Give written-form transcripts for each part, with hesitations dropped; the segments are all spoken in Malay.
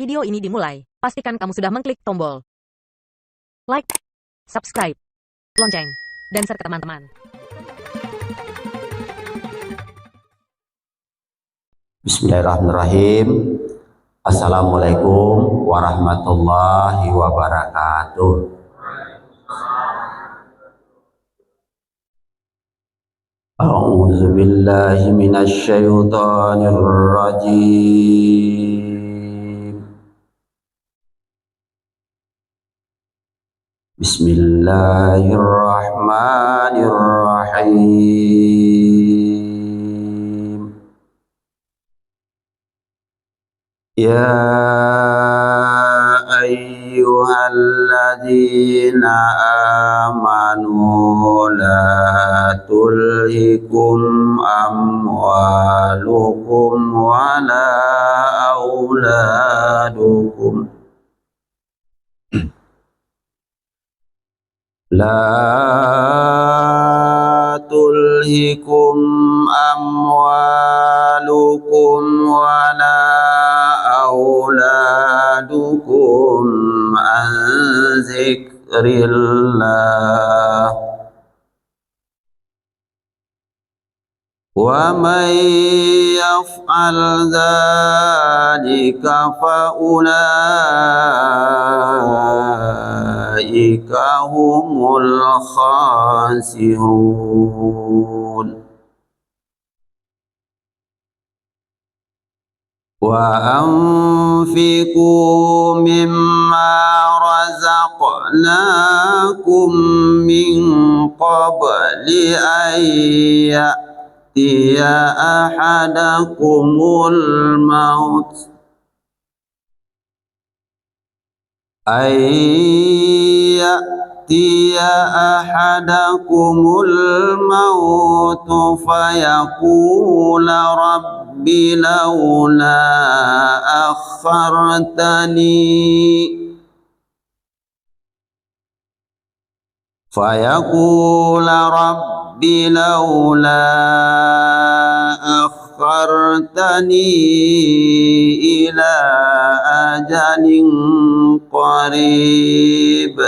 video ini dimulai, pastikan kamu sudah mengklik tombol like, subscribe, lonceng, dan share ke teman-teman. Bismillahirrahmanirrahim. Assalamualaikum warahmatullahi wabarakatuh. A'udzu billahi minasy syaithanir rajim. Bismillahirrahmanirrahim. Ya ayyuhalladzina amanu la tulhikum amwalukum wala auladukum la tulhikum amwalukum wala auladukum an zikrillah wa man yaf'al dzalika fa ulaika humul khasirun. Wa anfiqu mimma razaqnakum min qabli an ya'tiya ahadakumul maut fayaqula rabbi laula akhartani ila ajalin qarib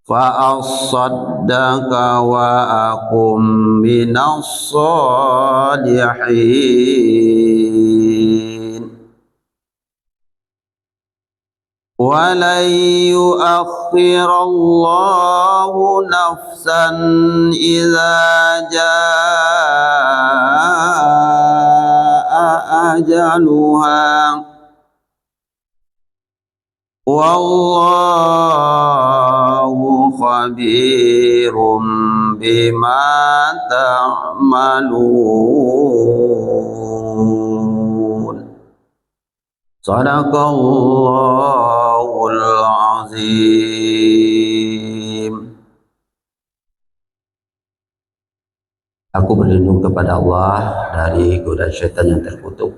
fa'asaddaqa wa akum minas salihin walan yu'akhirallahu nafsan idza jaa ajaluha wallahu khabirum bima ta'malun. Sadaqallahul azim. Aku berlindung kepada Allah dari godaan syaitan yang terkutuk.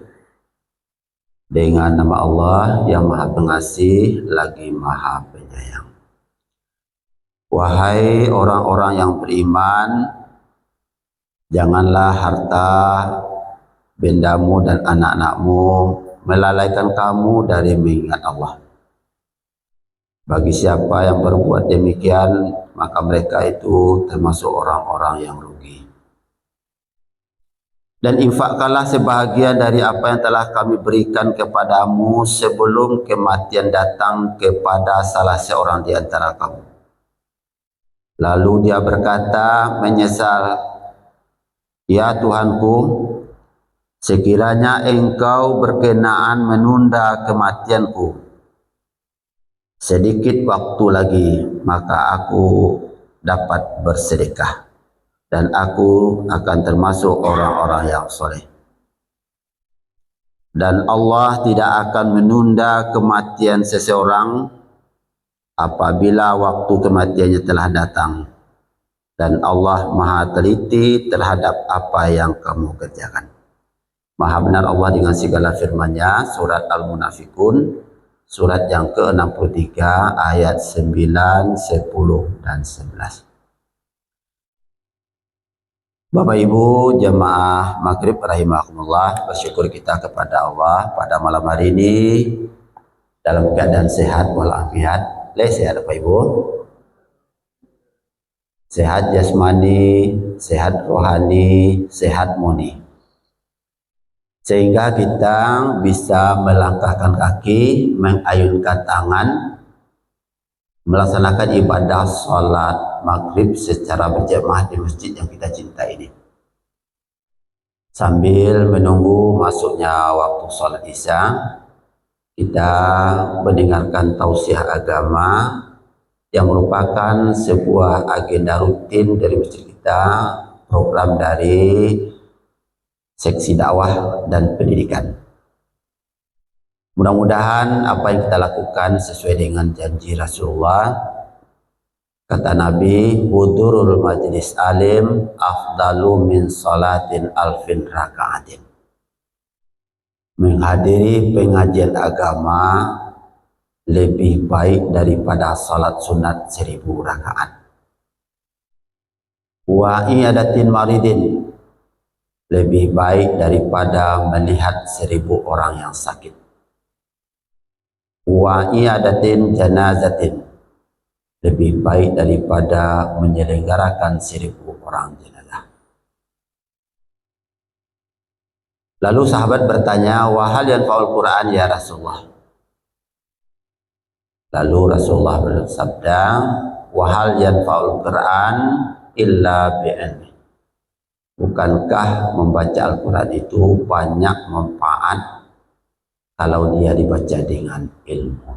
Dengan nama Allah yang Maha Pengasih lagi Maha Penyayang. Wahai orang-orang yang beriman, janganlah harta, bendamu dan anak-anakmu melalaikan kamu dari mengingat Allah. Bagi siapa yang berbuat demikian, maka mereka itu termasuk orang-orang yang rugi. Dan infakkanlah sebahagian dari apa yang telah kami berikan kepadamu sebelum kematian datang kepada salah seorang di antara kamu. Lalu dia berkata menyesal, ya Tuhanku, sekiranya engkau berkenaan menunda kematianku sedikit waktu lagi, maka aku dapat bersedekah dan aku akan termasuk orang-orang yang soleh. Dan Allah tidak akan menunda kematian seseorang apabila waktu kematiannya telah datang. Dan Allah Maha teliti terhadap apa yang kamu kerjakan. Maha benar Allah dengan segala firman-Nya, surat Al-Munafikun, surat yang ke-63 ayat 9, 10 dan 11. Bapak Ibu jamaah maghrib rahimakumullah, bersyukur kita kepada Allah pada malam hari ini dalam keadaan sehat walafiat. Sehat Bapak Ibu, sehat jasmani, sehat rohani, sehat murni, sehingga kita bisa melangkahkan kaki, mengayunkan tangan, melaksanakan ibadah sholat maghrib secara berjamaah di masjid yang kita cintai ini, sambil menunggu masuknya waktu sholat isya. Kita mendengarkan tausiah agama yang merupakan sebuah agenda rutin dari masjid kita, program dari seksi dakwah dan pendidikan. Mudah-mudahan apa yang kita lakukan sesuai dengan janji Rasulullah. Kata Nabi, hudurul majlis alim afdalu min salatin alfin raka'atin. Menghadiri pengajian agama lebih baik daripada salat sunat 1000 rakaat. Wa iyadatin maridin, lebih baik daripada melihat 1000 orang yang sakit. Wa iyadatin janazatin, lebih baik daripada menyelenggarakan 1000 orang jenazah. Lalu sahabat bertanya, wa hal yanfa'ul Qur'an ya Rasulullah? Lalu Rasulullah bersabda, wa hal yanfa'ul Qur'an illa bi'ilmi. Bukankah membaca Al-Quran itu banyak manfaat kalau dia dibaca dengan ilmu?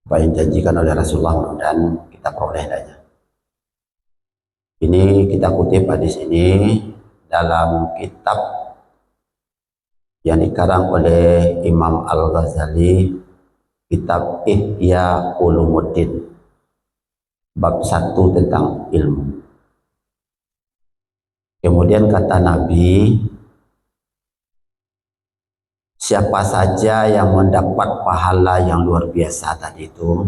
Apa yang dijanjikan oleh Rasulullah dan kita peroleh saja. Ini kita kutip hadis ini dalam kitab yang dikarang oleh Imam Al-Ghazali, kitab Ihya Ulumuddin, bab 1 tentang ilmu. Kemudian kata Nabi, siapa saja yang mendapat pahala yang luar biasa tadi itu,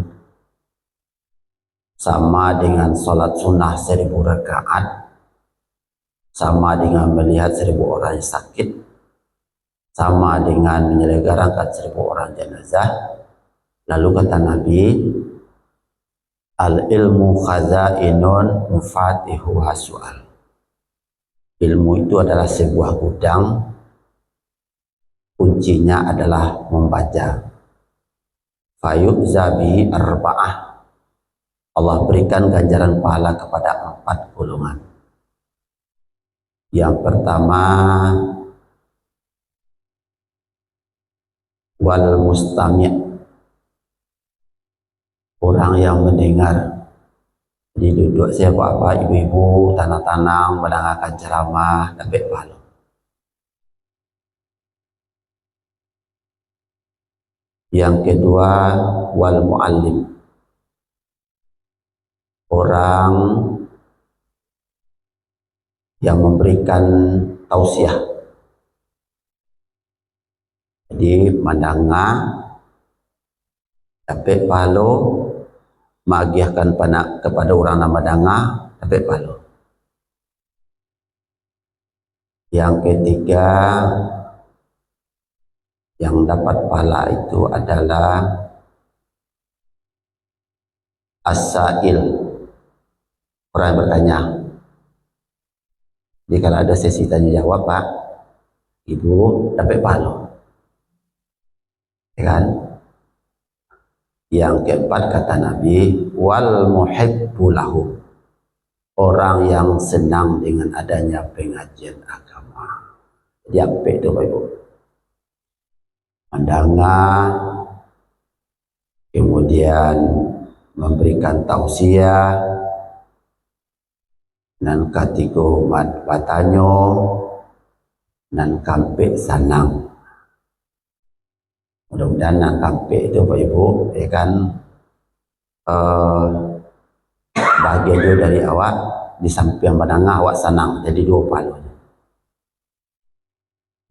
sama dengan sholat sunnah 1000 rakaat, sama dengan melihat 1000 orang yang sakit, sama dengan menyelenggarakan 1000 orang jenazah. Lalu kata Nabi, al ilmu khazainun mufatihu hasu'al. Ilmu itu adalah sebuah gudang, kuncinya adalah membaca. Fayu'zabi arba'ah, Allah berikan ganjaran pahala kepada 4 golongan. Yang pertama, wal mustami', orang yang mendengar. Jadi duduk siapa apa ibu-ibu tanah-tanang mendengarkan ceramah dapat pahala. Yang kedua, wal muallim, orang yang memberikan tausiah. Jadi mendengar dapat pahala, magiahkan kepada orang yang mendengar dapat pahala. Yang ketiga yang dapat pahala itu adalah as-sa'il, orang yang bertanya. Jadi kalau ada sesi tanya jawab, Pak, Ibu dapat pahala, ya kan? Yang keempat kata Nabi, wal muhibbu lahu, orang yang senang dengan adanya pengajian agama. Jadi apa itu Bapak Ibu? Mendengar, kemudian memberikan tausiah, dan katiko batanyo, dan kampe sanang. Mudah-mudahan nak kampe itu Bapak Ibu, ya kan, bahagian dulu dari awak, di samping menengah awak sanang, jadi 2 palu.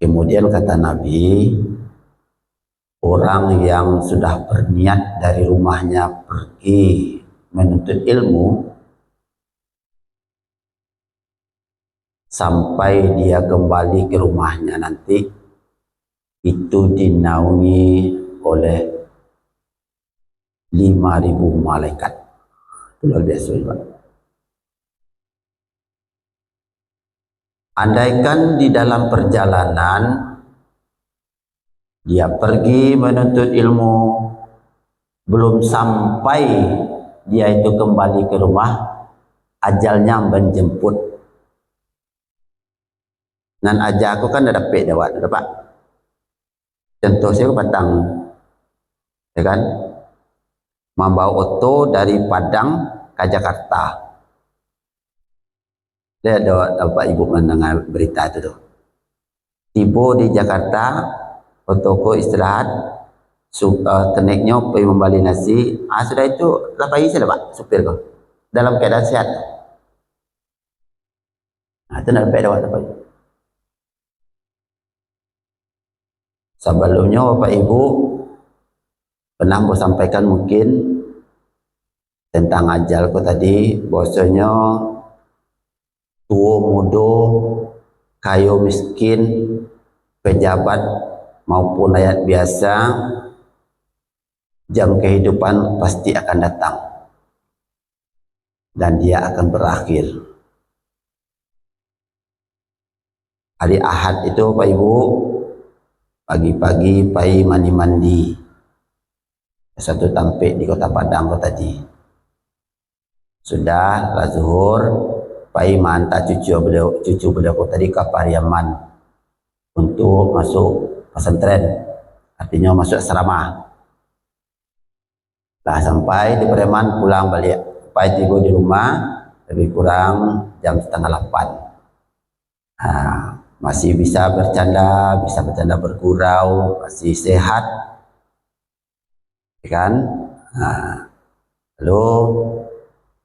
Kemudian kata Nabi, orang yang sudah berniat dari rumahnya pergi menuntut ilmu sampai dia kembali ke rumahnya nanti, itu dinaungi oleh 5.000 malaikat. Itu luar biasa juga. Andaikan di dalam perjalanan dia pergi menuntut ilmu, belum sampai dia itu kembali ke rumah, ajalnya menjemput. Nan aja aku kan ada dapat jawab, dapat. Contoh saya patang, ya kan? Membawa oto dari Padang ke Jakarta. Dia ada Bapak Ibu mendengar berita itu tuh. Tiba di Jakarta, otoku istirahat, keneknya pergi membeli nasi. Sudah itu lapai saya Pak, supir kau. Dalam keadaan sehat. Itu nak dapat jawab apa? Sebelumnya Bapak Ibu pernah mau sampaikan mungkin tentang ajalku tadi, bahwasanya tua muda, kaya miskin, pejabat maupun rakyat biasa, jam kehidupan pasti akan datang dan dia akan berakhir. Hari Ahad itu Bapak Ibu pagi-pagi pai mandi-mandi satu tampik di Kota Padang kau tadi. Sudah lah zuhur, pai manta cucu beliau tadi ke Pariaman untuk masuk pesantren, artinya masuk asrama. Lah sampai di Pariaman pulang balik, pai tiba di rumah lebih kurang jam 7:30. Masih bisa bercanda bergurau, masih sehat, kan? Lalu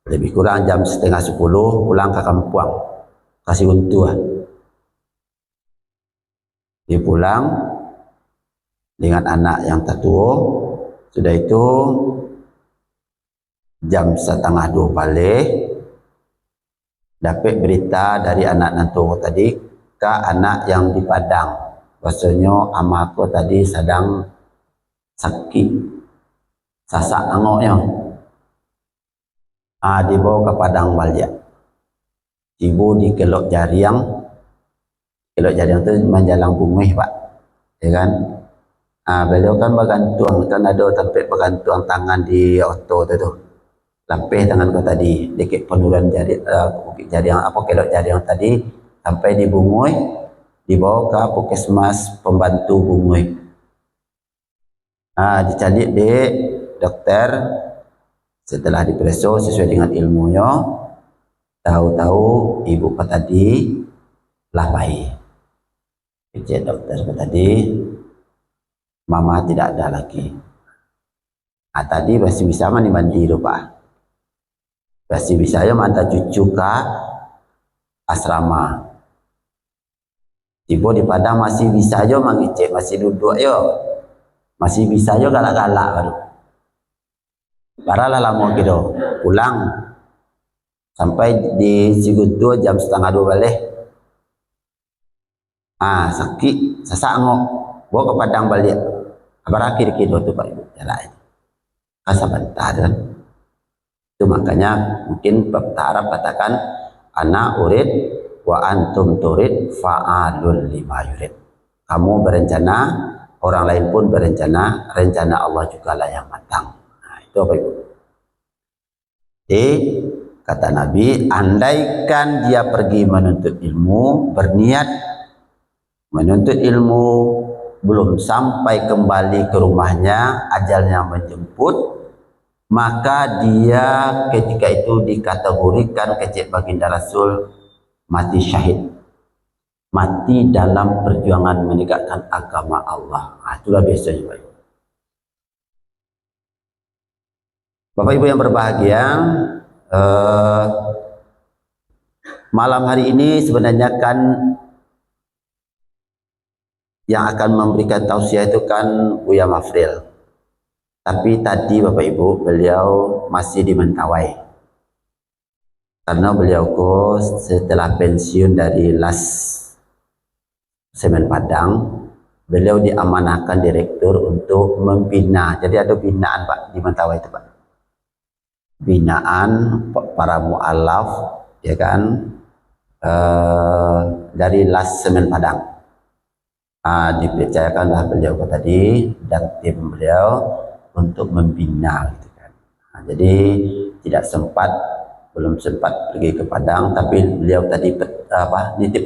lebih kurang jam 9:30 pulang ke kampung, kasih untuh. Dia pulang dengan anak yang tertua. Sudah itu jam 1:30 balik, dapat berita dari anak nantu tadi ke anak yang di Padang, bahasanya amaku tadi sedang sakit, sasak angoknya. Dibawa ke Padang balik. Ibu di Kelok Jariang itu menjalang bumi Pak, ya kan? Beliau kan bergantung, kan ada tempat bergantung tangan di oto itu, lampih tangan kau tadi, dikit penurunan Jariang Kelok Jariang tadi, sampai di Bungui, dibawa ke puskesmas pembantu Bungui. Dicari di dokter, setelah diperiksa sesuai dengan ilmunya, tahu-tahu ibu tadi lapai. Cek dokter tadi, mama tidak ada lagi. Tadi masih bisa mandi lupa, masih bisa ya manta cucu ke asrama. Tiba di Padang masih bisa aja mengicek, masih duduk yo, masih bisa aja galak-galak baru. Baralah lama gitu, pulang sampai di Sigudo jam 1:30 balik. Sakit, sasak ngok, bawa ke Padang balik. Berakhir gitu tuh Pak Ibu jalan. Sebentar kan. Itu makanya mungkin Arab katakan ana urid wa antum turid fa'alul lima yurid. Kamu berencana, orang lain pun berencana, rencana Allah juga lah yang matang. Itu apa Ibu? Kata Nabi, andaikan dia pergi menuntut ilmu, berniat menuntut ilmu, belum sampai kembali ke rumahnya, ajalnya menjemput, maka dia ketika itu dikategorikan kecil baginda Rasul mati syahid, mati dalam perjuangan menegakkan agama Allah. Itulah biasanya Bapak Ibu yang berbahagia. Malam hari ini sebenarnya kan yang akan memberikan tausiah itu kan Buya Mafril, Tapi tadi Bapak Ibu beliau masih di Mentawai. Karena beliau setelah pensiun dari Las Semen Padang, beliau diamanahkan direktur untuk membina. Jadi ada binaan Pak di Mentawai itu Pak. Binaan para mu'alaf, ya kan, dari Las Semen Padang. Dipercayakanlah beliau tadi dan tim beliau untuk membina gitu kan. Jadi belum sempat pergi ke Padang, tapi beliau tadi nitip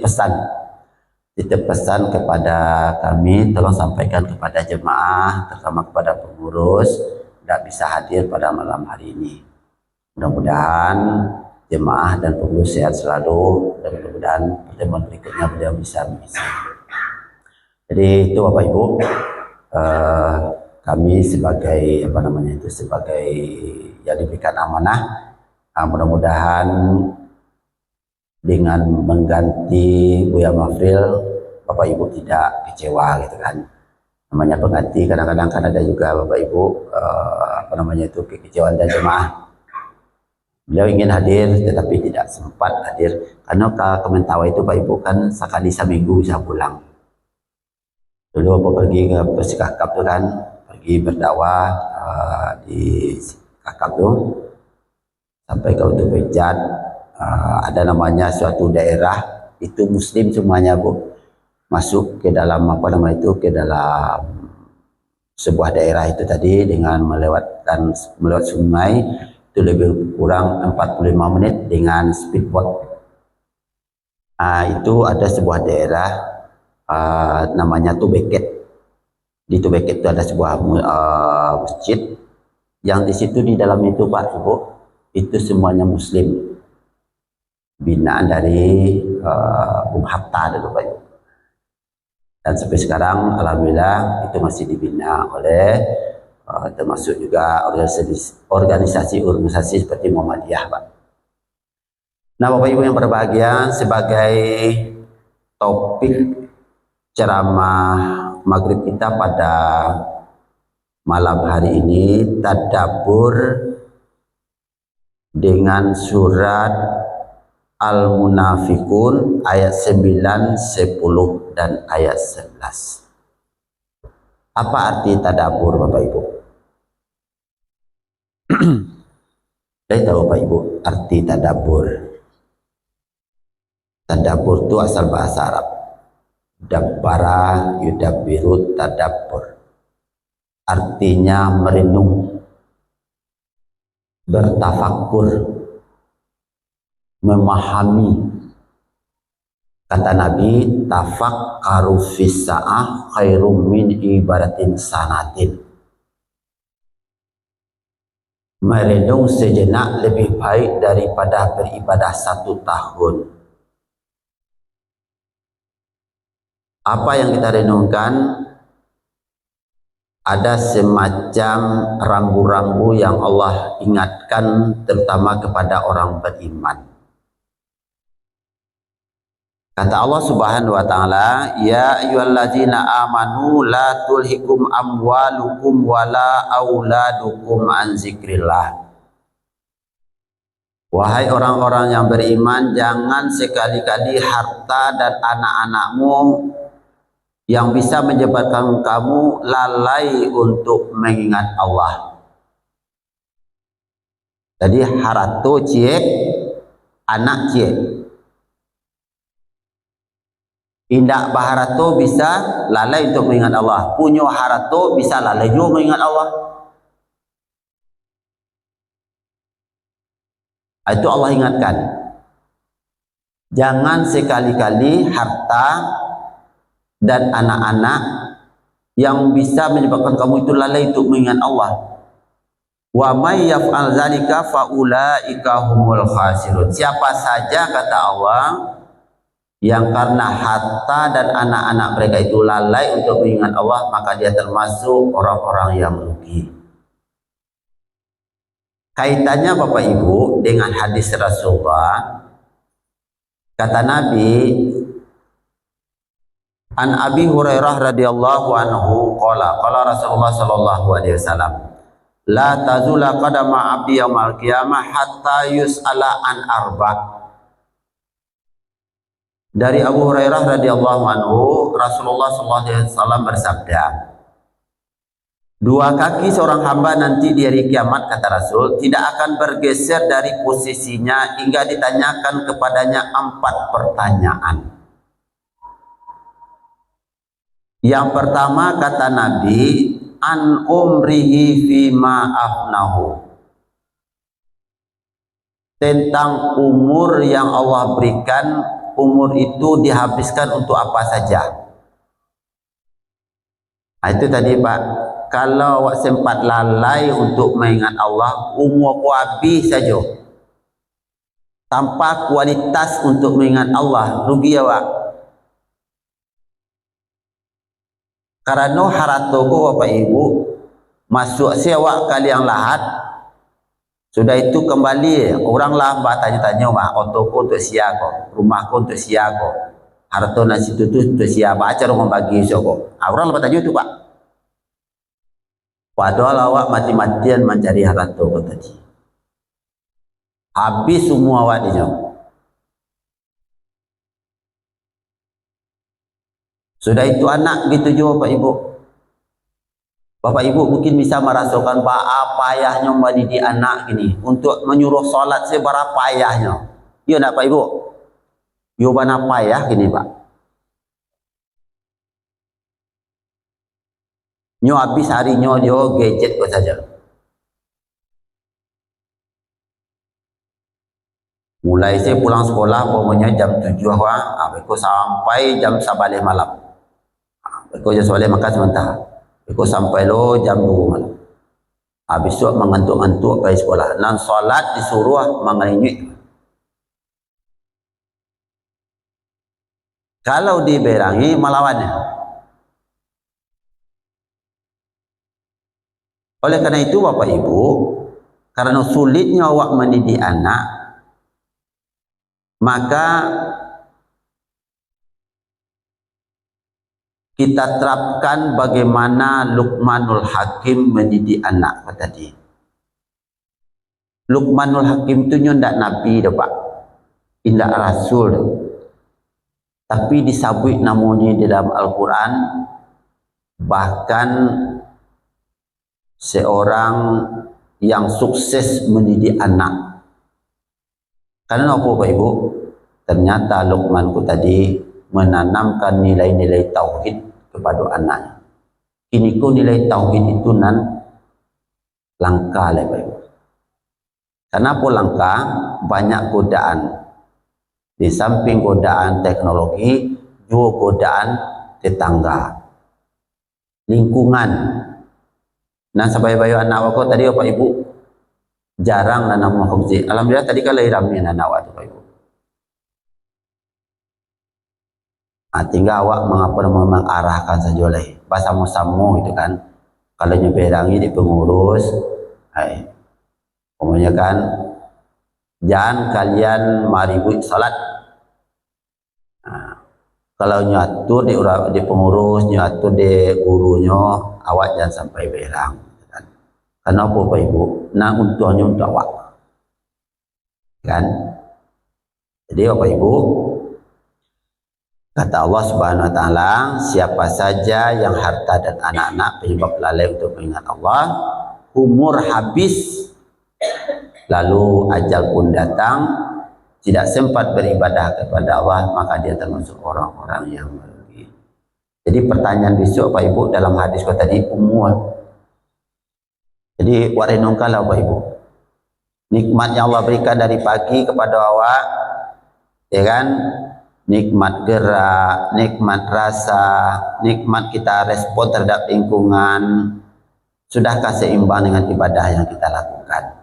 pesan kepada kami, tolong sampaikan kepada jemaah, terutama kepada pengurus, tidak bisa hadir pada malam hari ini. Mudah-mudahan jemaah dan pengurus sehat selalu, dan mudah-mudahan pertemuan berikutnya beliau bisa mengisi. Jadi itu Bapak Ibu, kami sebagai sebagai yang diberikan amanah, mudah-mudahan dengan mengganti Buya Mafril, Bapak Ibu tidak kecewa gitu kan. Namanya pengganti, kadang-kadang kan ada juga Bapak Ibu kekecewaan dan jemaah. Beliau ingin hadir tetapi tidak sempat hadir karena ke Mentawai itu Pak Ibu kan sekali seminggu bisa pulang. Dulu aku pergi ke Persikakap tuh kan, pergi berdakwah di Kakap tuh sampai ke Utuh Bejat. Ada namanya suatu daerah itu Muslim semuanya Bu, masuk ke dalam ke dalam sebuah daerah itu tadi dengan melewat sungai itu lebih kurang 45 menit dengan speedboat. Itu ada sebuah daerah namanya Tubeket. Di Tubeket itu ada sebuah masjid yang di situ di dalam itu Pak Ibu itu semuanya Muslim, binaan dari Bung Hatta dulu Pak Ibu. Dan sampai sekarang alhamdulillah itu masih dibina oleh termasuk juga organisasi seperti Muhammadiyah Pak. Nah Bapak Ibu yang berbahagia, sebagai topik ceramah maghrib kita pada malam hari ini, tadabbur dengan surat Al-Munafikun ayat 9, 10 dan ayat 11. Apa arti tadabbur Bapak Ibu? Saya tahu Bapak Ibu arti tadabbur. Tadabbur itu asal bahasa Arab. Dabbara yudabbiru tadabbur. Artinya merenung, bertafakur, memahami. Kata Nabi, tafakkaru fis sa'ah khairum min ibadatin sanatin. Merenung sejenak lebih baik daripada beribadah 1 tahun. Apa yang kita renungkan? Ada semacam rambu-rambu yang Allah ingatkan terutama kepada orang beriman. Kata Allah Subhanahu wa taala, ya ayyuhallazina amanu la tulhikum amwalukum wala auladukum an zikrillah. Wahai orang-orang yang beriman, jangan sekali-kali harta dan anak-anakmu yang bisa menyebabkan kamu lalai untuk mengingat Allah. Jadi harato cie, anak cie. Indak baharato bisa lalai untuk mengingat Allah. Punya harato bisa lalai juga mengingat Allah. Itu Allah ingatkan. Jangan sekali-kali harta dan anak-anak yang bisa menyebabkan kamu itu lalai untuk mengingat Allah. Wa may yaf'al zalika faulaika humul khasirun. Siapa saja kata Allah yang karena harta dan anak-anak mereka itu lalai untuk mengingat Allah, maka dia termasuk orang-orang yang merugi. Kaitannya Bapak Ibu dengan hadis Rasulullah, kata Nabi, An Abi Hurairah radhiyallahu anhu qala Rasulullah sallallahu alaihi wasallam, la tazula qadama 'abdi yaumil qiyamah hatta yus'ala an arba'. Dari Abu Hurairah radhiyallahu anhu, Rasulullah sallallahu alaihi wasallam bersabda, dua kaki seorang hamba nanti di hari kiamat, kata Rasul, tidak akan bergeser dari posisinya hingga ditanyakan kepadanya 4 pertanyaan. Yang pertama, kata Nabi, an umrihi fima afnahu, tentang umur yang Allah berikan. Umur itu dihabiskan untuk apa saja. Itu tadi Pak, kalau awak sempat lalai untuk mengingat Allah, umur aku habis saja tanpa kualitas untuk mengingat Allah, rugi awak. Karena haratoku Bapak Ibu masuk sewa kali yang lahat, sudah itu kembali orang lah mbak tanya-tanya, mak otoku untuk siapa, rumahku untuk siapa, harta nasi itu untuk siapa, acara orang bagi siapa. Orang lah tanya itu Pak. Padahal awak mati-matian mencari harta tadi. Habis semua awak dia. Sudah itu anak gitu juga Pak Ibu. Bapak Ibu mungkin bisa merasakan apa payahnya mendidik anak ini untuk menyuruh sholat seberapa payahnya. Iya nak Pak Ibu? Yo bana payah gini Pak. Nyo habis harinya dia gadget kok saja. Mulai saya pulang sekolah pokoknya jam 7 aku sampai jam 11 malam. Aku jam 11 makan sebentar. Aku sampai lo jam 2 malam. Habis itu mengantuk-antuk pergi sekolah. Nan solat disuruh mengenyik. Kalau diberangi melawannya. Oleh karena itu Bapak Ibu, karena sulitnya awak mendidik anak, maka kita terapkan bagaimana Luqmanul Hakim mendidik anak tadi. Luqmanul Hakim itu ndak nabi dah Pak, indak rasul dah. Tapi disebut namanya di dalam Al-Quran, bahkan seorang yang sukses mendidik anak. Karena apa Pak Ibu? Ternyata Luqmanku tadi menanamkan nilai-nilai tauhid kepada anaknya. Ini ku nilai tauhid itu nan langka lah Pak Ibu. Kenapa langka? Banyak godaan. Di samping godaan teknologi, juga godaan tetangga, lingkungan. Nah sampai-bayu anak aku tadi Bapak Ibu jarang nanam mahfudzi. Alhamdulillah tadi kan lahir amin anak awak Bapak Ibu. Tinggal awak mengapa mengarahkan saja lah. Bersama-sama itu kan. Kalau nyeberangi di pengurus, umumnya kan, jangan kalian maribut salat. Kalau nyatur di pengurus, nyatur di gurunya, awak jangan sampai berang. Kan? Karena apa Bapak Ibu? Nah untuknya untuk awak. Kan? Jadi Bapak Ibu, kata Allah Subhanahu wa taala, siapa saja yang harta dan anak-anak penyebab lalai untuk mengingat Allah, umur habis, lalu ajal pun datang, tidak sempat beribadah kepada Allah, maka dia termasuk orang-orang yang merugi. Jadi pertanyaan besok Pak Ibu dalam hadis tadi umur. Jadi warenongkalah Pak Ibu. Nikmat yang Allah berikan dari pagi kepada awak, ya kan? Nikmat gerak, nikmat rasa, nikmat kita respon terhadap lingkungan, sudahkah seimbang dengan ibadah yang kita lakukan?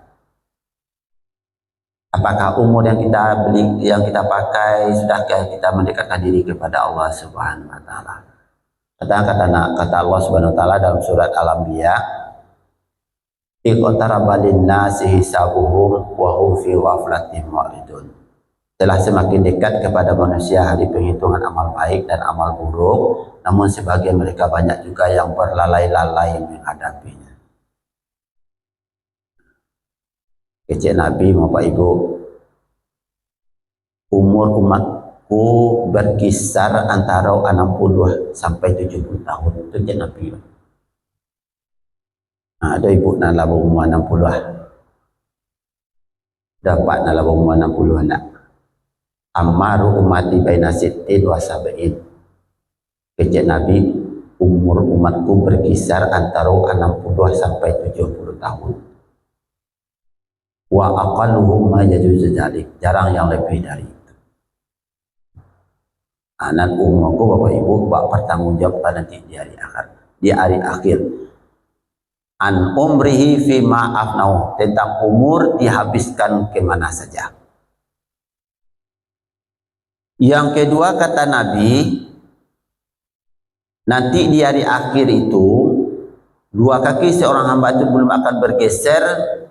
Apakah umur yang kita beli, yang kita pakai, sudahkah kita mendekatkan diri kepada Allah Subhanahu wa taala? Kata Allah Subhanahu wa taala dalam surat Al-Anbiya, iqtaraba lin-nasi hisabuhum wa hum fi ghaflatin mu'ridun. Telah semakin dekat kepada manusia hari penghitungan amal baik dan amal buruk, namun sebagian mereka banyak juga yang berlalai-lalai menghadapinya. Kecil Nabi, Bapak Ibu, umur umatku berkisar antara 60 sampai 70 tahun. Itu kecil Nabi. Nah, ada ibu nak labung umur 60 lah. Dapat nak labung umur 60 nak. Ammaru umati baina sittin wa sab'in. Kecil Nabi, umur umatku berkisar antara 60 sampai 70 tahun. Wa aqalluhum ma yajuzu dzalik. Jarang yang lebih dari itu. Anak umurku Bapak Ibu bak bertanggungjawab nanti di hari akhir. Di hari akhir. An umrihi fi ma afnau, tentang umur dihabiskan ke mana saja. Yang kedua kata Nabi, nanti di hari akhir itu dua kaki seorang hamba itu belum akan bergeser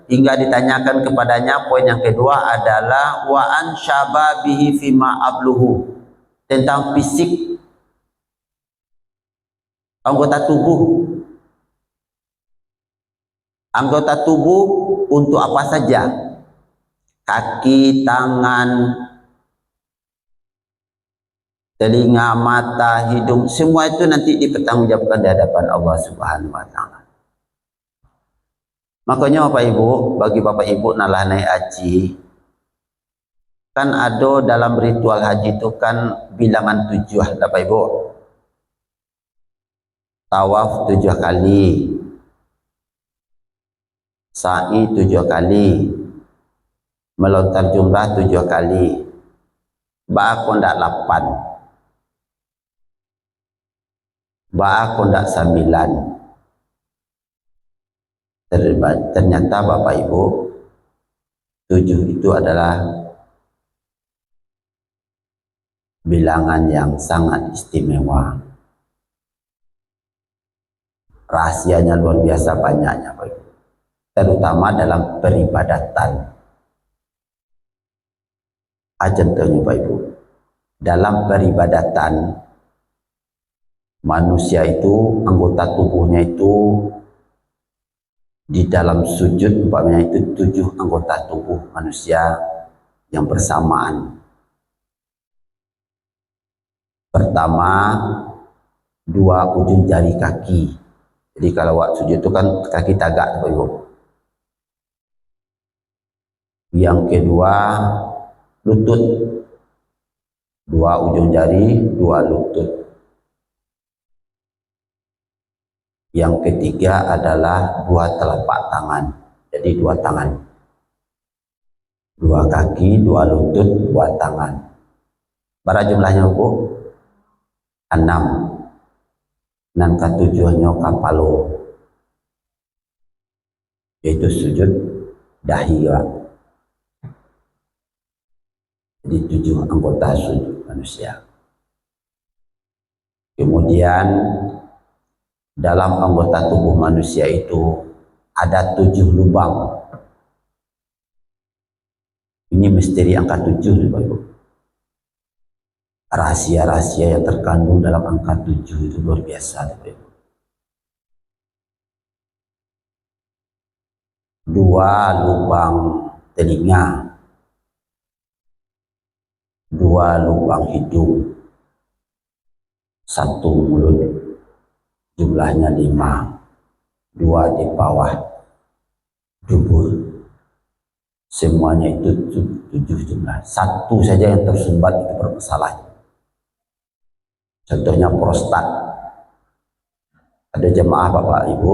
hingga ditanyakan kepadanya. Poin yang kedua adalah wa an syababihi fi ma abluhu, tentang fisik anggota tubuh. Anggota tubuh untuk apa saja? Kaki, tangan, telinga, mata, hidung, semua itu nanti dipertanggungjawabkan di hadapan Allah Subhanahu wa taala. Makanya Bapak Ibu, bagi Bapak Ibu nalah naik haji, kan ada dalam ritual haji itu kan bilangan 7, Bapak Ibu. Tawaf 7 kali. Sa'i 7 kali, melontar jumrah 7 kali, ba'a kondak 8, ba'a kondak 9. Ternyata Bapak Ibu, 7 itu adalah bilangan yang sangat istimewa. Rahasianya luar biasa banyaknya Bapak Ibu, terutama dalam peribadatan. Contohnya Bapak Ibu, dalam peribadatan manusia itu anggota tubuhnya itu di dalam sujud umpamanya itu 7 anggota tubuh manusia yang bersamaan. Pertama, 2 ujung jari kaki. Jadi kalau waktu sujud itu kan kaki tagak Bapak Ibu. Yang kedua, lutut. 2 ujung jari, 2 lutut. Yang ketiga adalah 2 telapak tangan. Jadi 2 tangan. 2 kaki, 2 lutut, 2 tangan. Berapa jumlahnya Bu? 6. Dan ketujuhnya kapalo, yaitu sujud dahi. Jadi 7 anggota sujud manusia. Kemudian dalam anggota tubuh manusia itu ada 7 lubang. Ini misteri angka 7 Bapak Ibu. Rahasia-rahasia yang terkandung dalam angka 7 itu luar biasa Bapak Ibu. 2 lubang telinga, 2 lubang hidung, 1 mulut, jumlahnya 5, 2 di bawah dubur, semuanya itu 7 jumlah. 1 saja yang tersumbat itu bermasalah. Contohnya prostat. Ada jemaah Bapak Ibu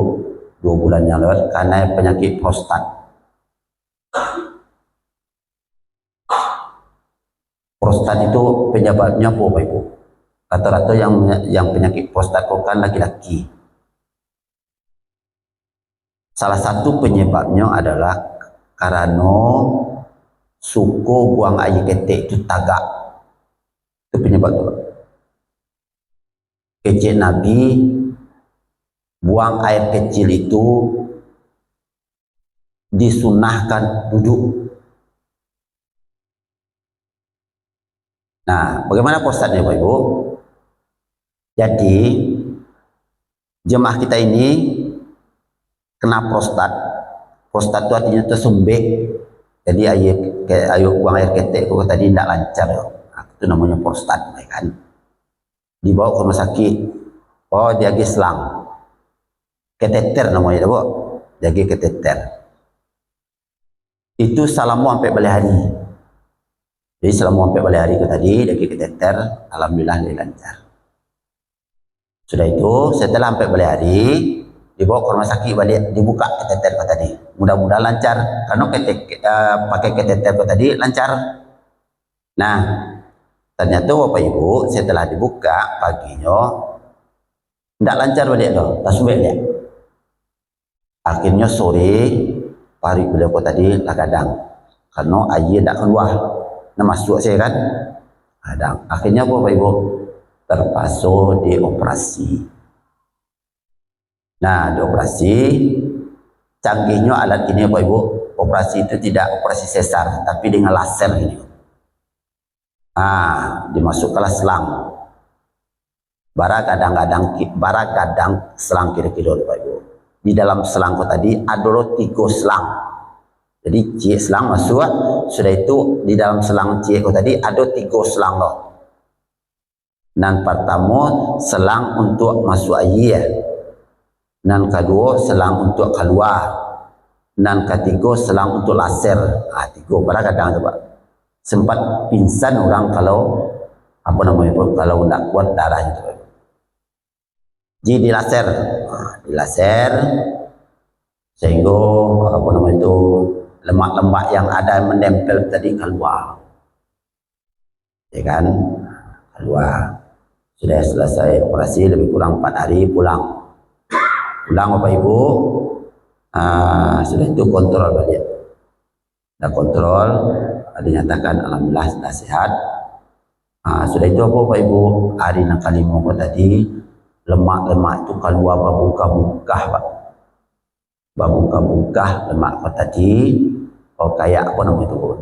2 bulan yang lewat karena penyakit prostat. Prostat itu penyebabnya apa Bapak Ibu? Rata-rata yang penyakit prostat kan laki-laki. Salah satu penyebabnya adalah karena suku buang air ketek itu tagak. Itu penyebab itu. Kecil Nabi buang air kecil itu disunahkan duduk. Nah, bagaimana prostatnya Bapak Ibu? Jadi jemaah kita ini kena prostat. Prostat itu artinya tersumbat. Jadi air buang air ketek kok tadi tidak lancar ya. Itu namanya prostat kan. Dibawa ke rumah sakit. Oh dia lagi selang. Keteter namanya bu. Dia lagi keteter. Itu selama sampai balik hari. Jadi selama sampai balik hari itu tadi dia lagi keteter. Alhamdulillah dia lancar. Sudah itu setelah sampai balik hari dibawa ke rumah sakit balik dibuka keteter kau tadi. Mudah-mudahan lancar karena pakai keteter kau tadi lancar. Nah ternyata bapak ibu setelah dibuka paginya tidak lancar balik loh, tak subek dia. Akhirnya sore pari beliau kau tadi lah kadang karena air tidak keluar, nak masuk saya kan. Kadang akhirnya bapak ibu terpaksa dioperasi. Nah, dioperasi, canggihnya alat ini Bapak Ibu, operasi itu tidak operasi sesar, tapi dengan laser ini. Dimasukkanlah selang. Bara kadang selang kira-kira Bapak Ibu. Di dalam selang tadi ada 3 selang. Jadi cie selang masuk, sudah itu di dalam selang cie tadi ada 3 selang loh. Dan pertama selang untuk masuk air. Dan kedua selang untuk keluar. Dan ketiga selang untuk laser. 3 kadang coba. Sempat pingsan orang kalau kalau tidak kuat darahnya. Jadi di laser, sehingga lemak-lemak yang ada menempel tadi keluar. Ya kan? Keluar. Sudah selesai operasi lebih kurang 4 hari pulang Bapak Ibu. Sudah itu kontrol balik. Sudah kontrol, dinyatakan alhamdulillah sudah sehat. Sudah itu apa Bapak Ibu? Hari yang kelima tadi lemak-lemak itu keluar babungkah-bungkah Pak. Babungkah-bungkah lemak tadi kayak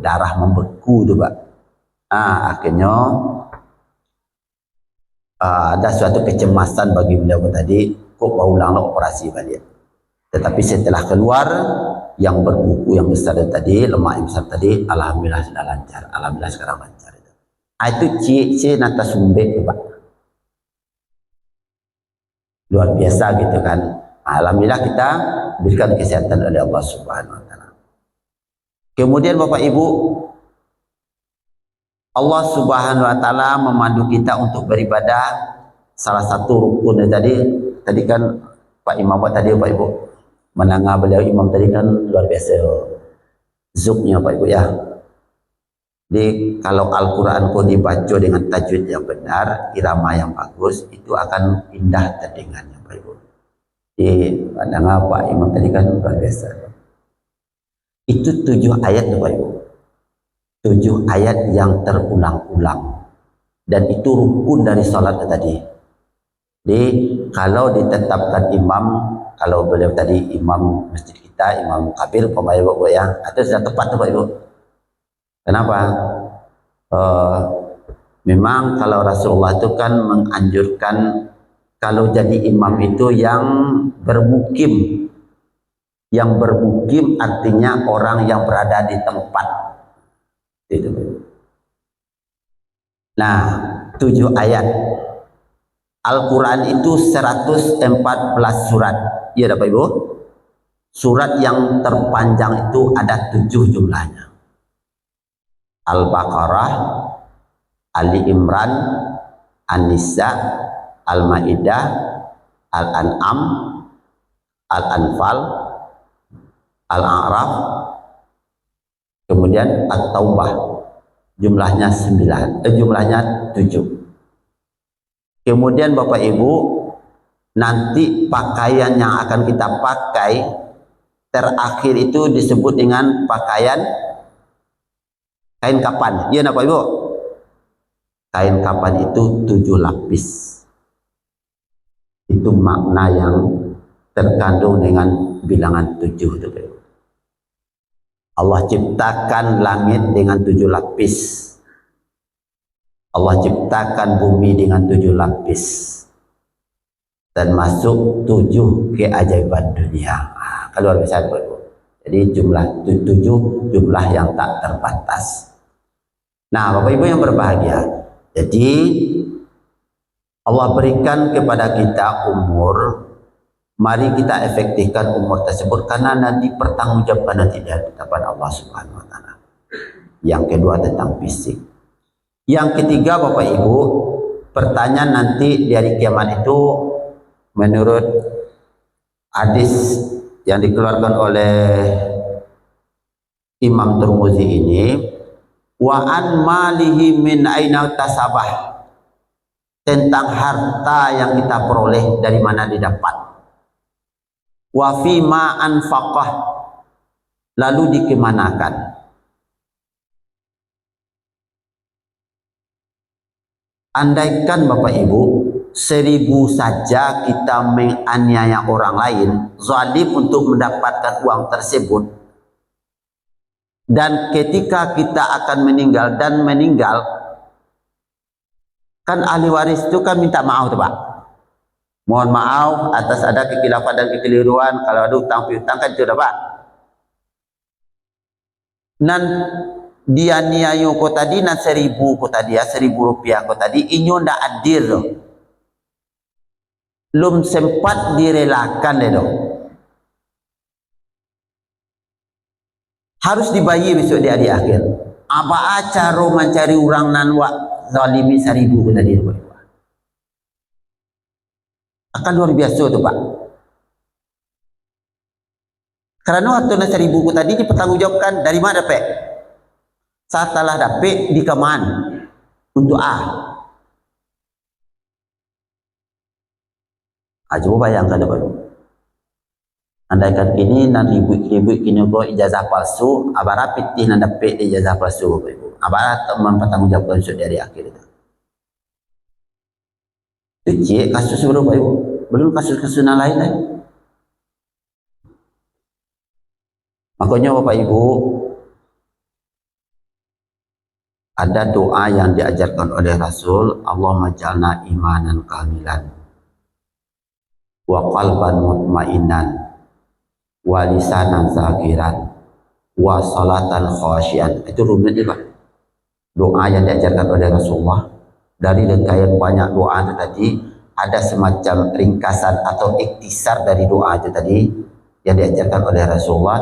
darah membeku tu Pak. Akhirnya ada suatu kecemasan bagi beliau tadi, kok berulang operasi balik. Tetapi setelah keluar yang berbuku yang besar tadi, lemak yang besar tadi, alhamdulillah sudah lancar. Alhamdulillah sekarang lancar. Itu ciri nata sumbek Pak. Luar biasa gitu kan. Alhamdulillah kita berikan kesehatan oleh Allah Subhanahu wa taala. Kemudian Bapak Ibu, Allah Subhanahu wa taala memandu kita untuk beribadah. Salah satu rukun tadi kan Pak Imam tadi Pak Ibu menangah beliau imam tadi kan luar biasa zuknya Pak Ibu ya. Jadi kalau Al-Qur'an kau dibaca dengan tajwid yang benar, irama yang bagus, itu akan indah terdengarnya Pak Ibu. Jadi menangah Pak Imam tadi kan luar biasa. Itu 7 ayat Pak Ibu. 7 ayat yang terulang-ulang. Dan itu rukun dari salat tadi. Jadi kalau ditetapkan imam, kalau beliau tadi imam masjid kita, imam kabir, Bapak Ibu ya, itu sudah tepat Bapak Ibu. Kenapa? Memang kalau Rasulullah itu kan menganjurkan kalau jadi imam itu yang bermukim. Yang bermukim artinya orang yang berada di tempat. Itu. Nah, 7 ayat. Al-Quran itu 114 surat. Iya Bapak Ibu. Surat yang terpanjang itu ada 7 jumlahnya. Al-Baqarah, Ali Imran, An-Nisa, Al-Maidah, Al-An'am, Al-Anfal, Al-A'raf, kemudian At-Taubah. Jumlahnya 7. Kemudian Bapak Ibu, nanti pakaian yang akan kita pakai terakhir itu disebut dengan pakaian kain kapan. Iya Bapak Ibu? Kain kapan itu 7 lapis. Itu makna yang terkandung dengan bilangan 7 itu Bapak Ibu. Allah ciptakan langit dengan 7 lapis. Allah ciptakan bumi dengan 7 lapis. Dan masuk 7 keajaiban dunia. Keluar biasa Bapak Ibu. Jadi jumlah 7 jumlah yang tak terbatas. Nah, Bapak Ibu yang berbahagia, jadi Allah berikan kepada kita umur, mari kita efektifkan umur tersebut karena nanti pertanggungjawabkan nanti di hadapan Allah Subhanahu wa taala. Yang kedua tentang fisik. Yang ketiga Bapak Ibu, pertanyaan nanti di hari kiamat itu menurut hadis yang dikeluarkan oleh Imam Tirmidzi ini, wa an malihi min aina tasabah, tentang harta yang kita peroleh dari mana didapat, wa fi ma anfaqah, lalu dikemanakan. Andaikan Bapak Ibu 1000 saja kita menganiaya orang lain, zalim untuk mendapatkan uang tersebut, dan ketika kita akan meninggal dan meninggal, kan ahli waris itu kan minta maaf tuh Pak, mohon maaf atas ada kekilafan dan kekeliruan, kalau ada utang piutang kan itu Pak. Nan dia niayo ko tadi nan 1000 ko tadi ya, 1000 rupiah ko tadi inyo ndak adil loh, belum sempat direlakan loh, harus dibayar besok di hari akhir. Apa cara mencari orang nan wa zalimi 1000 ko tadi akan luar biasa tuh Pak. Karena waktu na 1000 ko tadi dipertanggungjawabkan dari mana Pak? Setelah dapat di keman untuk coba bayangkan Bapak. Andaikan ini nan ribu kini kok ijazah palsu, abara pitih nan dapat ijazah palsu Bapak Ibu. Abara mempertanggungjawabkan untuk dari akhir itu. Itu kasus baru Bapak Ibu, belum kasus-kasus lain lagi. Makanya Bapak Ibu, ada doa yang diajarkan oleh Rasul, Allahumma ja'alna imanan kamilan wa qalban mutmainan wa lisanan zakiran wa salatan khasyian. Itu rumit Pak. Doa yang diajarkan oleh Rasulullah. Dari rangkaian banyak doa itu tadi, ada semacam ringkasan atau iktisar dari doa itu tadi yang diajarkan oleh Rasulullah.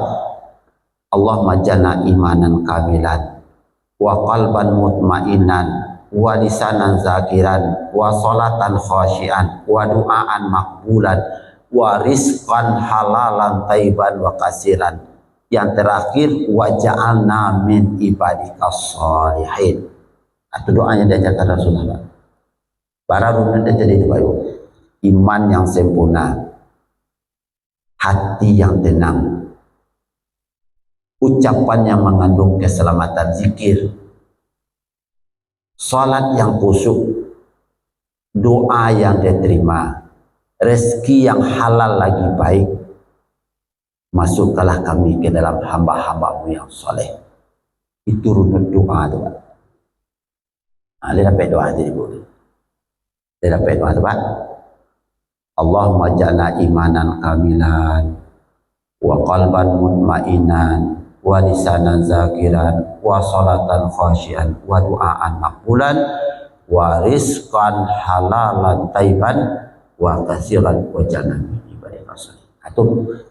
Allahumma ja'alna imanan kamilan wa qalban mutmainan wa lisanan zakiran wa salatan khasyian wa du'aan makbulan wa rizqan halalan taiban wa kasiran. Yang terakhir, wa ja'alna min ibadikas shalihin. Itu doa yang diajarkan Rasulullah. Para rumun jadi itu iman yang sempurna, hati yang tenang, ucapan yang mengandung keselamatan zikir, salat yang khusyuk, doa yang diterima, rezeki yang halal lagi baik. Masukkanlah kami ke dalam hamba-hambamu yang soleh. Itu runut doa tu Pak. Dia dapat doa tadi Bu. Dia dapat doa tu Pak. Allahumma ja'alna imanan kamilan wa qalban mutmainan wa lisanan zakiran wa salatan khasyian wa du'aan makbulan wa rizqan halalan taiban wa kasiran wa janan ibadikas. Itu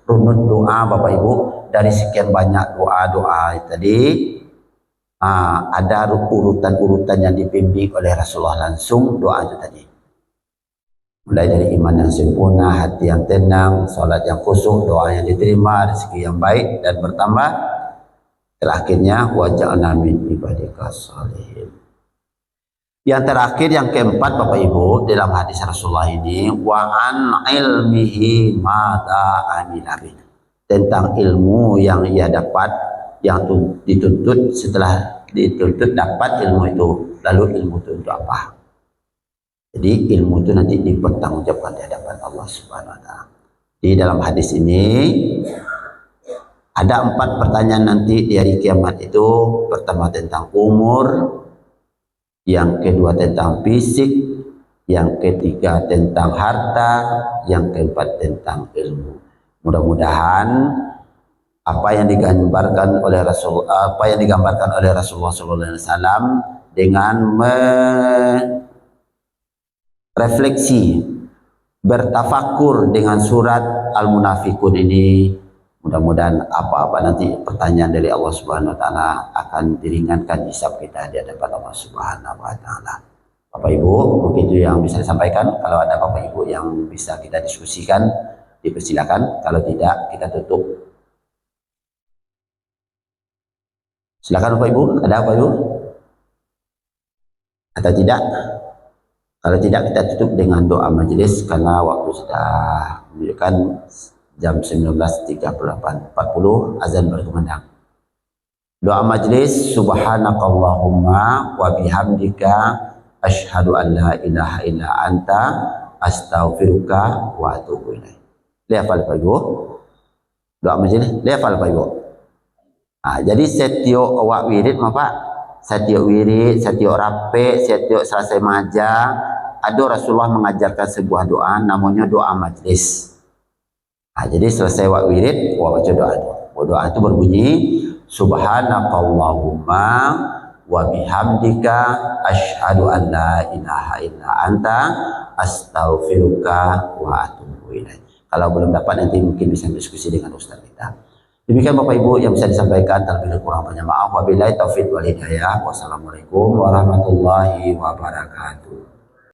runut doa Bapak Ibu. Dari sekian banyak doa-doa tadi, ada urutan-urutan yang dibimbing oleh Rasulullah langsung doa itu tadi. Mulai dari iman yang sempurna, hati yang tenang, salat yang khusyuk, doa yang diterima, rezeki yang baik dan bertambah. Terakhirnya wa ja'alna min ibadikas shalihin. Yang terakhir, yang keempat Bapak Ibu, dalam hadis Rasulullah ini, wa an ilmihi madza amila bih, tentang ilmu yang ia dapat, yang dituntut, setelah dituntut dapat ilmu itu, lalu ilmu itu untuk apa? Jadi ilmu itu nanti dipertanggungjawabkan di hadapan Allah Subhanahu wa taala. Di dalam hadis ini ada 4 pertanyaan nanti di hari kiamat itu. Pertama tentang umur, yang kedua tentang fisik, yang ketiga tentang harta, yang keempat tentang ilmu. Mudah-mudahan apa yang digambarkan oleh Rasulullah SAW dengan merefleksi, bertafakur dengan surat Al-Munafikun ini. Mudah-mudahan apa-apa nanti pertanyaan dari Allah Subhanahu wa taala akan diringankan hisab kita di hadapan Allah Subhanahu wa taala. Bapak Ibu, mungkin itu yang bisa disampaikan. Kalau ada Bapak Ibu yang bisa kita diskusikan, dipersilakan. Kalau tidak, kita tutup. Silakan Bapak Ibu, ada Bapak Ibu? Atau tidak? Kalau tidak, kita tutup dengan doa majelis karena waktu sudah menunjukkan jam 19.40 azan berkumandang. Doa majelis, subhanakallahumma wa bihamdika asyhadu an la ilaha illa anta astaghfiruka wa atubu ilaik. Lihafal Pak Ibu. Doa majelis, lihafal Pak Ibu. Jadi setiap awak wirid Pak, setiap wirid, setiap rape, setiap selesai maja, ada Rasulullah mengajarkan sebuah doa namanya doa majelis. Jadi selesai wak wirid, baca doa itu. Doa itu berbunyi, subhanakallahumma wa bihamdika asyhadu an la ilaha illa anta astaghfiruka wa atubu ilaik. Kalau belum dapat nanti mungkin bisa diskusi dengan ustaz kita. Demikian Bapak Ibu yang bisa disampaikan, terlebih kurang banyak maaf. Wabillahi taufik wal hidayah. Wassalamualaikum warahmatullahi wabarakatuh.